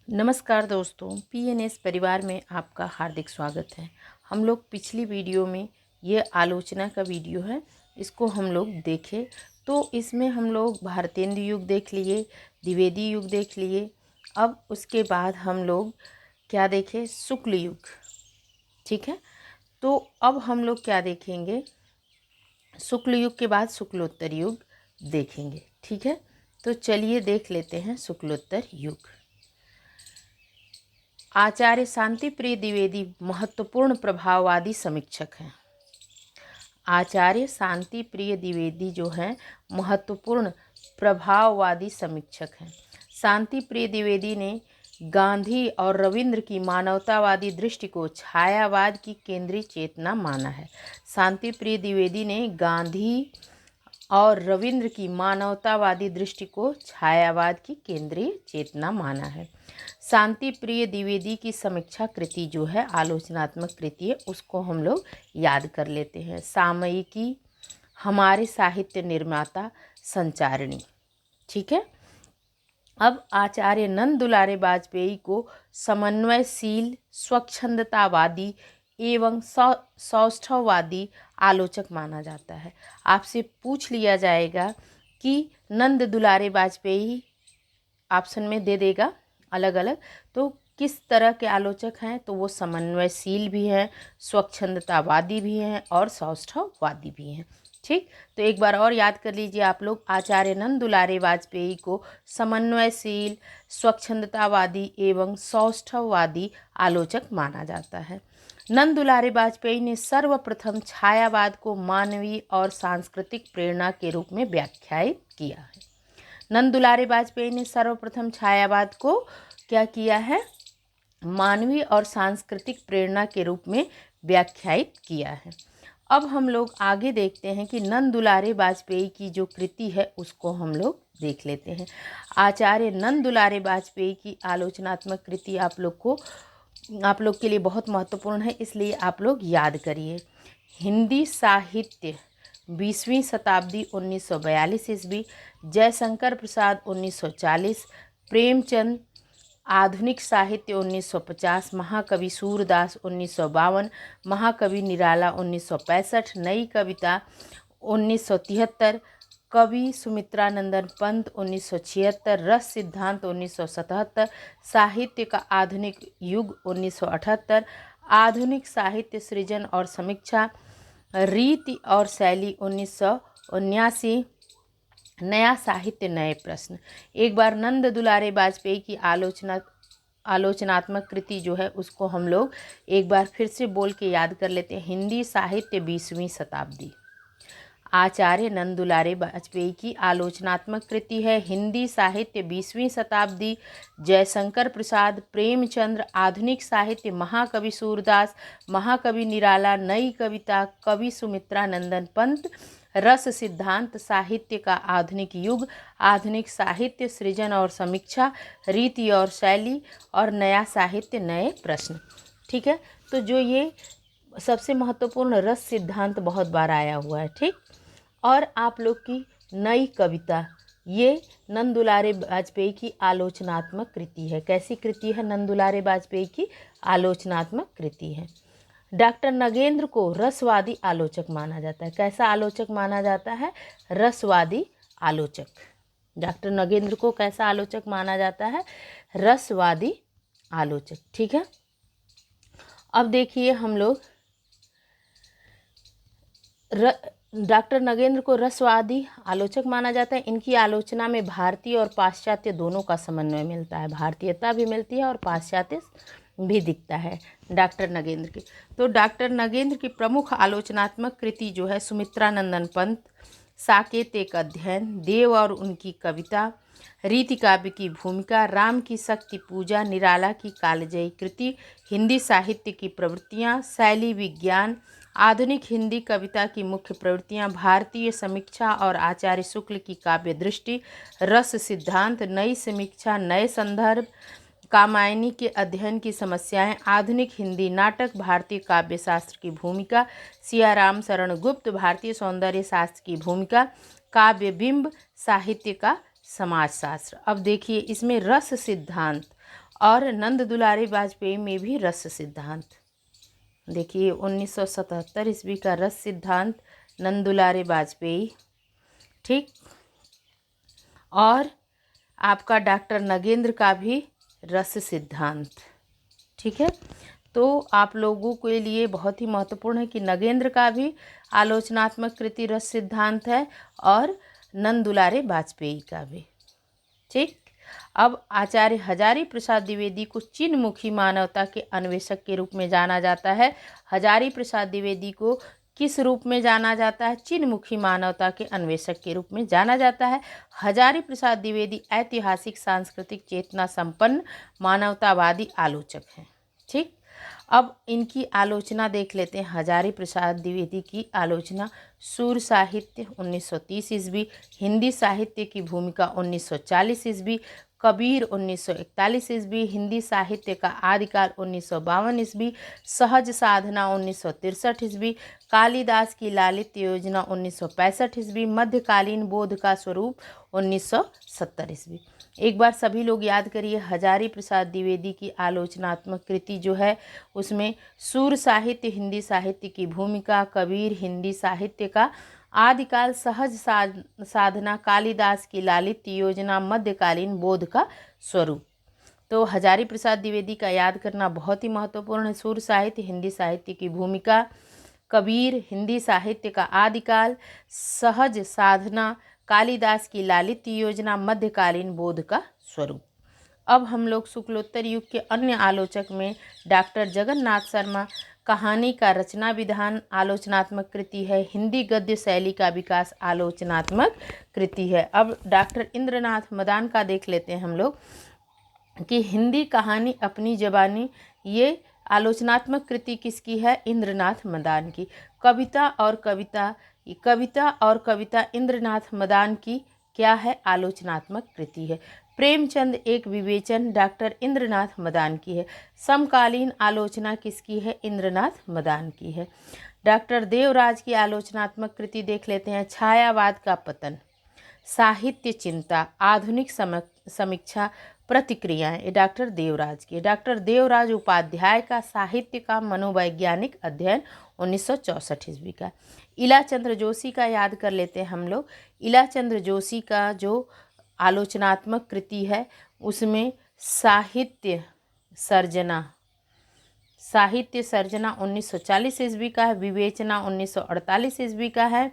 नमस्कार दोस्तों, पीएनएस परिवार में आपका हार्दिक स्वागत है। हम लोग पिछली वीडियो में ये आलोचना का वीडियो है, इसको हम लोग देखे तो इसमें हम लोग भारतेंदु युग देख लिए, द्विवेदी युग देख लिए। अब उसके बाद हम लोग क्या देखें? शुक्ल युग। ठीक है, तो अब हम लोग क्या देखेंगे? शुक्ल युग के बाद शुक्लोत्तर युग देखेंगे। ठीक है, तो चलिए देख लेते हैं शुक्लोत्तर युग। आचार्य शांतिप्रिय द्विवेदी महत्वपूर्ण प्रभाववादी समीक्षक हैं। आचार्य शांतिप्रिय द्विवेदी जो हैं महत्वपूर्ण प्रभाववादी समीक्षक हैं। शांतिप्रिय द्विवेदी ने गांधी और रविंद्र की मानवतावादी दृष्टि को छायावाद की केंद्रीय चेतना माना है। शांतिप्रिय द्विवेदी ने गांधी और रविंद्र की मानवतावादी दृष्टि को छायावाद की केंद्रीय चेतना माना है। शांतिप्रिय द्विवेदी की समीक्षा कृति जो है आलोचनात्मक कृति है, उसको हम लोग याद कर लेते हैं। सामयिकी, हमारे साहित्य निर्माता, संचारिणी। ठीक है, अब आचार्य नंद दुलारे वाजपेयी को समन्वयशील, स्वच्छंदतावादी एवं सौष्ठववादी आलोचक माना जाता है। आपसे पूछ लिया जाएगा कि नंद दुलारे वाजपेयी ऑप्शन में दे देगा अलग अलग, तो किस तरह के आलोचक हैं? तो वो समन्वयशील भी हैं, स्वच्छंदतावादी भी हैं और सौष्ठववादी भी हैं। ठीक, तो एक बार और याद कर लीजिए आप लोग। आचार्य नंद दुलारे वाजपेयी को समन्वयशील, स्वच्छंदतावादी एवं सौष्ठववादी आलोचक माना जाता है। नंद दुलारे वाजपेयी ने सर्वप्रथम छायावाद को मानवीय और सांस्कृतिक प्रेरणा के रूप में व्याख्यायित किया है। नंद दुलारे वाजपेयी ने सर्वप्रथम छायावाद को क्या किया है? मानवीय और सांस्कृतिक प्रेरणा के रूप में व्याख्यायित किया है। अब हम लोग आगे देखते हैं कि नंद दुलारे वाजपेयी की जो कृति है उसको हम लोग देख लेते हैं। आचार्य नंद दुलारे वाजपेयी की आलोचनात्मक कृति आप लोग के लिए बहुत महत्वपूर्ण है, इसलिए आप लोग याद करिए। हिंदी साहित्य 20वीं शताब्दी 1942 ईस्वी, जयशंकर प्रसाद 1940, प्रेमचंद आधुनिक साहित्य 1950, महाकवि सूरदास 1952, महाकवि निराला 1965, नई कविता 1973, कवि सुमित्रानंदन पंत 1976, रस सिद्धांत 1977, साहित्य का आधुनिक युग 1978, आधुनिक साहित्य सृजन और समीक्षा, रीति और शैली 1979, नया साहित्य नए प्रश्न। एक बार नंद दुलारे वाजपेयी की आलोचनात्मक कृति जो है उसको हम लोग एक बार फिर से बोल के याद कर लेते हैं। हिंदी साहित्य 20वीं शताब्दी। आचार्य नंद दुलारे वाजपेयी की आलोचनात्मक कृति है हिंदी साहित्य 20वीं शताब्दी, जयशंकर प्रसाद, प्रेमचंद्र, आधुनिक साहित्य, महाकवि सूरदास, महाकवि निराला, नई कविता, कवि सुमित्रानंदन पंत, रस सिद्धांत, साहित्य का आधुनिक युग, आधुनिक साहित्य सृजन और समीक्षा, रीति और शैली और नया साहित्य नए प्रश्न। ठीक है, तो जो ये सबसे महत्वपूर्ण रस सिद्धांत बहुत बार आया हुआ है। ठीक, और आप लोग की नई कविता, ये नंद दुलारे वाजपेयी की आलोचनात्मक कृति है। कैसी कृति है? नंद दुलारे वाजपेयी की आलोचनात्मक कृति है। डॉक्टर नगेंद्र को रसवादी आलोचक माना जाता है। कैसा आलोचक माना जाता है? रसवादी आलोचक। डॉक्टर नगेंद्र को कैसा आलोचक माना जाता है? रसवादी आलोचक। ठीक है, अब देखिए हम लोग डॉक्टर नगेंद्र को रसवादी आलोचक माना जाता है। इनकी आलोचना में भारतीय और पाश्चात्य दोनों का समन्वय मिलता है। भारतीयता भी मिलती है और पाश्चात्य भी दिखता है डॉक्टर नगेंद्र की। तो डॉक्टर नगेंद्र की प्रमुख आलोचनात्मक कृति जो है सुमित्रानंदन पंत, साकेत एक अध्ययन, देव और उनकी कविता, रीति काव्य की भूमिका, राम की शक्ति पूजा, निराला की कालजयी कृति, हिंदी साहित्य की प्रवृत्तियाँ, शैली विज्ञान, आधुनिक हिंदी कविता की मुख्य प्रवृत्तियाँ, भारतीय समीक्षा और आचार्य शुक्ल की काव्य दृष्टि, रस सिद्धांत, नई समीक्षा, नए संदर्भ, कामायनी के अध्ययन की समस्याएं, आधुनिक हिंदी नाटक, भारतीय काव्य शास्त्र की भूमिका, सियाराम शरण गुप्त, भारतीय सौंदर्य शास्त्र की भूमिका, काव्य बिंब, साहित्य का समाजशास्त्र। अब देखिए इसमें रस सिद्धांत और नंद दुलारी वाजपेयी में भी रस सिद्धांत। देखिए 1977 ईस्वी का रस सिद्धांत नंद दुलारी वाजपेयी, ठीक। और आपका डॉक्टर नगेंद्र का भी रस सिद्धांत, ठीक है। तो आप लोगों के लिए बहुत ही महत्वपूर्ण है कि नगेंद्र का भी आलोचनात्मक कृति रस सिद्धांत है और नंद दुलारे वाजपेयी का भी, ठीक। अब आचार्य हजारी प्रसाद द्विवेदी को चिन्हमुखी मानवता के अन्वेषक के रूप में जाना जाता है। हजारी प्रसाद द्विवेदी को किस रूप में जाना जाता है? चिन्हमुखी मानवता के अन्वेषक के रूप में जाना जाता है। हजारी प्रसाद द्विवेदी ऐतिहासिक सांस्कृतिक चेतना संपन्न मानवतावादी आलोचक हैं, ठीक। अब इनकी आलोचना देख लेते हैं। हजारी प्रसाद द्विवेदी की आलोचना, सूर साहित्य 1930 ईस्वी, हिंदी साहित्य की भूमिका 1940 ईस्वी, कबीर 1941 ईस्वी, हिंदी साहित्य का आदिकाल 1952 ईस्वी, सहज साधना 1963 ईस्वी, कालिदास की लालित योजना 1965 ईस्वी, मध्यकालीन बोध का स्वरूप 1970 ईस्वी। एक बार सभी लोग याद करिए, हजारी प्रसाद द्विवेदी की आलोचनात्मक कृति जो है उसमें सूर साहित्य हिंदी साहित्य की भूमिका, कबीर हिंदी साहित्य का आदिकाल, सहज साधना, कालिदास की लालित योजना, मध्यकालीन बोध का स्वरूप। तो हजारी प्रसाद द्विवेदी का याद करना बहुत ही महत्वपूर्ण है। सूर साहित्य हिंदी साहित्य की भूमिका, कबीर हिंदी साहित्य का आदिकाल, सहज साधना, कालिदास की लालित योजना, मध्यकालीन बोध का स्वरूप। अब हम लोग शुक्लोत्तर युग के अन्य आलोचक में डॉक्टर जगन्नाथ शर्मा, कहानी का रचना विधान आलोचनात्मक कृति है, हिंदी गद्य शैली का विकास आलोचनात्मक कृति है। अब डॉक्टर इंद्रनाथ मदान का देख लेते हैं हम लोग कि हिंदी कहानी अपनी जबानी, ये आलोचनात्मक कृति किसकी है? इंद्रनाथ मदान की। कविता और कविता इंद्रनाथ मदान की क्या है? आलोचनात्मक कृति है। प्रेमचंद एक विवेचन डॉक्टर इंद्रनाथ मदान की है। समकालीन आलोचना किसकी है? इंद्रनाथ मदान की है। डॉक्टर देवराज की आलोचनात्मक कृति देख लेते हैं। छायावाद का पतन, साहित्य चिंता, आधुनिक समीक्षा, प्रतिक्रियाएं, ये डॉक्टर देवराज की। डॉक्टर देवराज उपाध्याय का साहित्य का मनोवैज्ञानिक अध्ययन 1964 ईस्वी का। इलाचंद्र जोशी का याद कर लेते हैं हम लोग। इलाचंद्र जोशी का जो आलोचनात्मक कृति है उसमें साहित्य सर्जना 1940 ईस्वी का है, विवेचना 1948 ईस्वी का है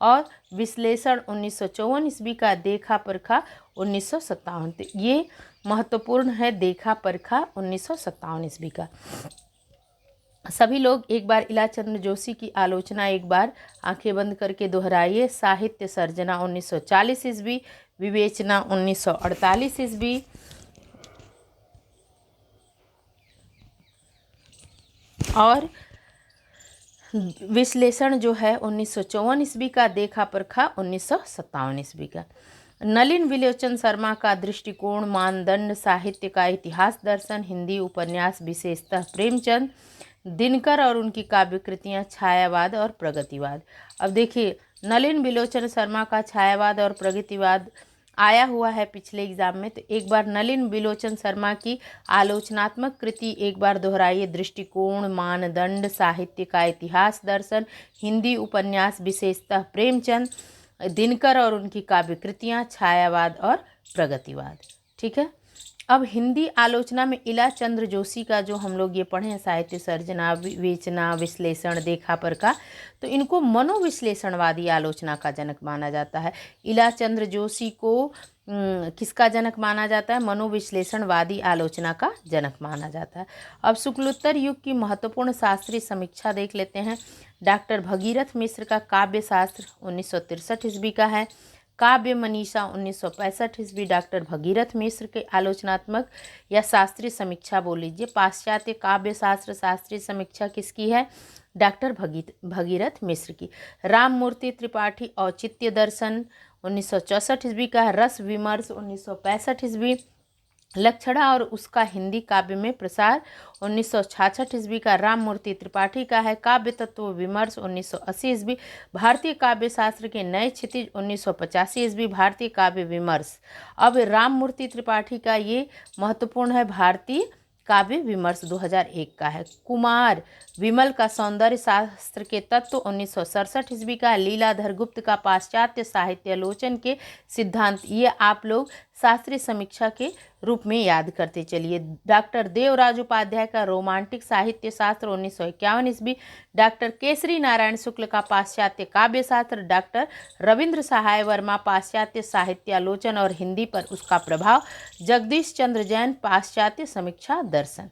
और विश्लेषण 1954 ईस्वी का, देखा परखा 1957। ये महत्वपूर्ण है, देखा परखा 1957 ईस्वी का। सभी लोग एक बार इलाचंद्र जोशी की आलोचना एक बार आंखें बंद करके दोहराइए। साहित्य सर्जना 1940 ईस्वी, विवेचना 1948 ईस्वी और विश्लेषण जो है 1954 ईस्वी का, देखा परखा 1957 ईस्वी का। नलिन विलोचन शर्मा का दृष्टिकोण मानदंड, साहित्य का इतिहास दर्शन, हिंदी उपन्यास विशेषतः प्रेमचंद, दिनकर और उनकी काव्य कृतियाँ, छायावाद और प्रगतिवाद। अब देखिए नलिन विलोचन शर्मा का छायावाद और प्रगतिवाद आया हुआ है पिछले एग्जाम में, तो एक बार नलिन विलोचन शर्मा की आलोचनात्मक कृति एक बार दोहराइए। दृष्टिकोण मानदंड, साहित्य का इतिहास दर्शन, हिंदी उपन्यास विशेषतः प्रेमचंद, दिनकर और उनकी काव्य कृतियाँ, छायावाद और प्रगतिवाद, ठीक है। अब हिंदी आलोचना में इलाचंद्र जोशी का जो हम लोग ये पढ़े हैं, साहित्य सर्जना, विवेचना, विश्लेषण, देखा परखा, तो इनको मनोविश्लेषणवादी आलोचना का जनक माना जाता है। इलाचंद्र जोशी को किसका जनक माना जाता है? मनोविश्लेषणवादी आलोचना का जनक माना जाता है। अब शुक्लोत्तर युग की महत्वपूर्ण शास्त्रीय समीक्षा देख लेते हैं। डॉक्टर भगीरथ मिश्र का काव्य शास्त्र 1963 ईस्वी का है। काव्य मनीषा 1965 ईस्वी, डॉक्टर भगीरथ मिश्र के आलोचनात्मक या शास्त्रीय समीक्षा बोल लीजिए। पाश्चात्य काव्य शास्त्र शास्त्रीय समीक्षा किसकी है? डॉक्टर भगीरथ मिश्र की। राममूर्ति त्रिपाठी औचित्य दर्शन 1964 ईस्वी का। रस विमर्श 1965 ईस्वी। लक्षणा और उसका हिंदी काव्य में प्रसार 1966 ईस्वी का। राम मूर्ति त्रिपाठी का है काव्य तत्व विमर्श 1980 ईस्वी। भारतीय काव्य शास्त्र के नए क्षितिज 1985 ईस्वी भारतीय काव्य विमर्श। अब राम मूर्ति त्रिपाठी का ये महत्वपूर्ण है भारतीय काव्य विमर्श 2001 का है। कुमार विमल का सौंदर्य शास्त्र के तत्व 1967 ईस्वी का। लीलाधर गुप्त का पाश्चात्य साहित्यालोचन के सिद्धांत, ये आप लोग शास्त्रीय समीक्षा के रूप में याद करते चलिए। डॉक्टर देवराज उपाध्याय का रोमांटिक साहित्य शास्त्र 1951 ईस्वी। डॉक्टर केसरी नारायण शुक्ल का पाश्चात्य काव्य शास्त्र। डॉक्टर रविंद्र सहाय वर्मा पाश्चात्य साहित्यालोचन और हिंदी पर उसका प्रभाव। जगदीश चंद्र जैन पाश्चात्य समीक्षा दर्शन।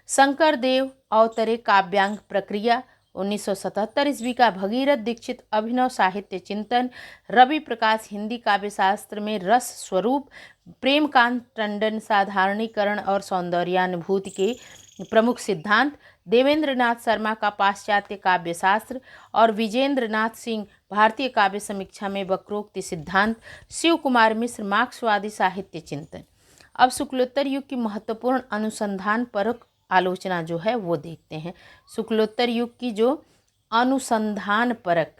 शंकर देव अवतरे काव्यांग प्रक्रिया 1977 ईस्वी का। भगीरथ दीक्षित अभिनव साहित्य चिंतन। रवि प्रकाश हिंदी काव्य शास्त्र में रस स्वरूप। प्रेमकांत टंडन साधारणीकरण और सौंदर्यानुभूति के प्रमुख सिद्धांत। देवेंद्र नाथ शर्मा का पाश्चात्य काव्य शास्त्र और विजेंद्र नाथ सिंह भारतीय काव्य समीक्षा में वक्रोक्ति सिद्धांत। शिव कुमार मिश्र मार्क्सवादी साहित्य चिंतन। अब शुक्लोत्तर युग की महत्वपूर्ण अनुसंधान परक आलोचना जो है वो देखते हैं। शुक्लोत्तर युग की जो अनुसंधान परक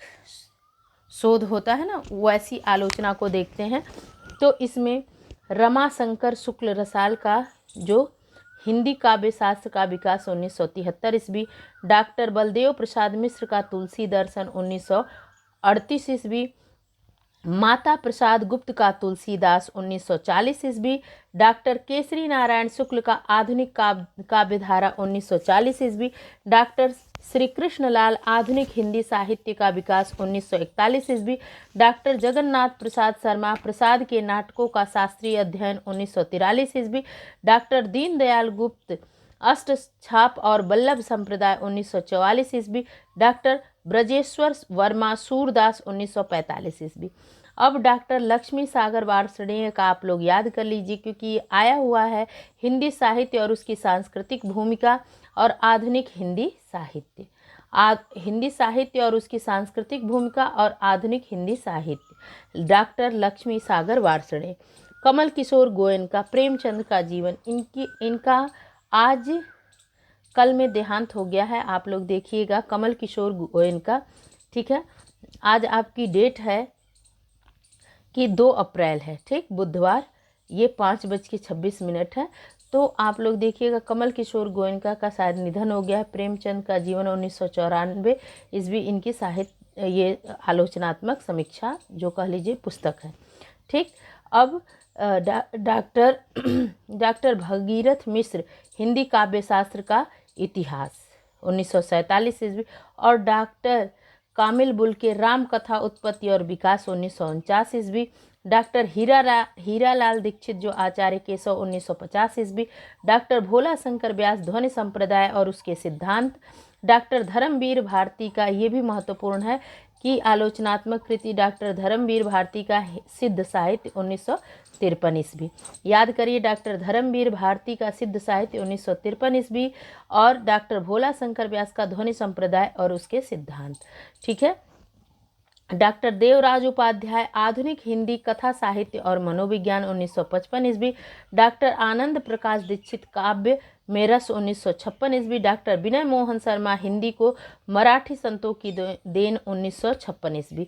शोध होता है ना, वैसी आलोचना को देखते हैं। तो इसमें रमाशंकर शुक्ल रसाल का जो हिंदी काव्य शास्त्र का विकास 1973 ईस्वी। डॉक्टर बलदेव प्रसाद मिश्र का तुलसी दर्शन 1938 ईस्वी। माता प्रसाद गुप्त का तुलसीदास 1940 ईस्वी। डॉक्टर केसरी नारायण शुक्ल का आधुनिक काव्यधारा 1940 ईस्वी। डॉक्टर श्री कृष्णलाल आधुनिक हिंदी साहित्य का विकास 1941 ईस्वी। डॉक्टर जगन्नाथ प्रसाद शर्मा प्रसाद के नाटकों का शास्त्रीय अध्ययन 1943 ईस्वी। डॉक्टर दीनदयाल गुप्त अष्ट छाप और वल्लभ संप्रदाय 1944 ईस्वी। डॉक्टर ब्रजेश्वर वर्मा सूरदास 1945 ईस्वी। अब डॉक्टर लक्ष्मी सागर वार्ष्णेय का आप लोग याद कर लीजिए, क्योंकि ये आया हुआ है हिंदी साहित्य और उसकी सांस्कृतिक भूमिका और आधुनिक हिंदी साहित्य। हिंदी साहित्य और उसकी सांस्कृतिक भूमिका और आधुनिक हिंदी साहित्य। डॉक्टर लक्ष्मी सागर वार्ष्णेय। कमल किशोर गोयनका प्रेमचंद का जीवन, इनका आज कल में देहांत हो गया है। आप लोग देखिएगा कमल किशोर गोयनका, ठीक है। आज आपकी डेट है कि 2 अप्रैल है, ठीक, बुधवार। ये 5:26 है। तो आप लोग देखिएगा कमल किशोर गोयनका का शायद निधन हो गया है। प्रेमचंद का जीवन 1994 ईस्वी इनकी साहित्य ये आलोचनात्मक समीक्षा जो कह लीजिए पुस्तक है, ठीक। अब डॉक्टर भगीरथ मिश्र हिंदी काव्य शास्त्र का इतिहास 1947 ईस्वी। और डॉक्टर कामिल बुल के राम कथा उत्पत्ति और विकास 1949 ईस्वी। डॉक्टर हीरालाल दीक्षित जो आचार्य केशव 1950 ईस्वी। डॉक्टर भोला शंकर व्यास ध्वनि संप्रदाय और उसके सिद्धांत। डॉक्टर धर्मवीर भारती का ये भी महत्वपूर्ण है कि आलोचनात्मक कृति डॉक्टर धर्मवीर भारती का सिद्ध साहित्य 1953 ईस्वी। याद करिए डॉक्टर धर्मवीर भारती का सिद्ध साहित्य 1953 ईस्वी और डॉक्टर भोला शंकर व्यास का ध्वनि संप्रदाय और उसके सिद्धांत, ठीक है। डॉक्टर देवराज उपाध्याय आधुनिक हिंदी कथा साहित्य और मनोविज्ञान 1955 ईस्वी। डॉक्टर आनंद प्रकाश दीक्षित काव्य में रस 1956 ईस्वी। डॉक्टर विनय मोहन शर्मा हिंदी को मराठी संतों की देन 1956 ईस्वी।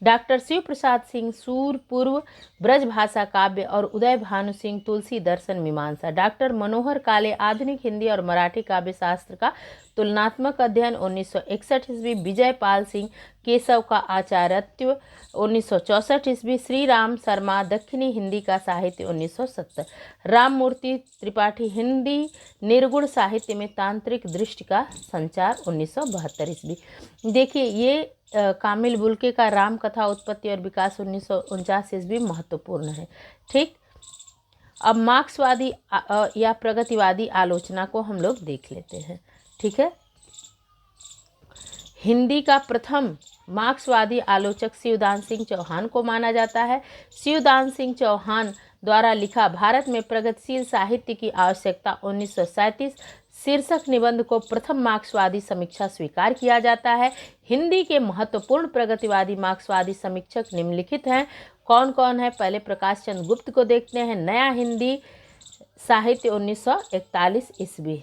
डॉक्टर शिव प्रसाद सिंह सूर पूर्व ब्रज भाषा काव्य और उदय भानु सिंह तुलसी दर्शन मीमांसा। डॉक्टर मनोहर काले आधुनिक हिंदी और मराठी काव्य शास्त्र का तुलनात्मक अध्ययन 1961 ईस्वी। विजय पाल सिंह केशव का आचार्यत्व 1964 ईस्वी। श्री राम शर्मा दक्षिणी हिंदी का साहित्य 1970। राममूर्ति त्रिपाठी हिंदी निर्गुण साहित्य में तांत्रिक दृष्टि का संचार 1972 ईस्वी। देखिए ये कामिल बुल्के का राम कथा उत्पत्ति और विकास 1949 ईस्वी महत्वपूर्ण है, ठीक। अब मार्क्सवादी या प्रगतिवादी आलोचना को हम लोग देख लेते हैं, ठीक है। हिंदी का प्रथम मार्क्सवादी आलोचक शिवदान सिंह चौहान को माना जाता है। शिवदान सिंह चौहान द्वारा लिखा भारत में प्रगतिशील साहित्य की आवश्यकता 1937 शीर्षक निबंध को प्रथम मार्क्सवादी समीक्षा स्वीकार किया जाता है। हिंदी के महत्वपूर्ण प्रगतिवादी मार्क्सवादी समीक्षक निम्नलिखित हैं। कौन कौन है? पहले प्रकाश चंद्र गुप्त को देखते हैं। नया हिंदी साहित्य 1941 ईस्वी।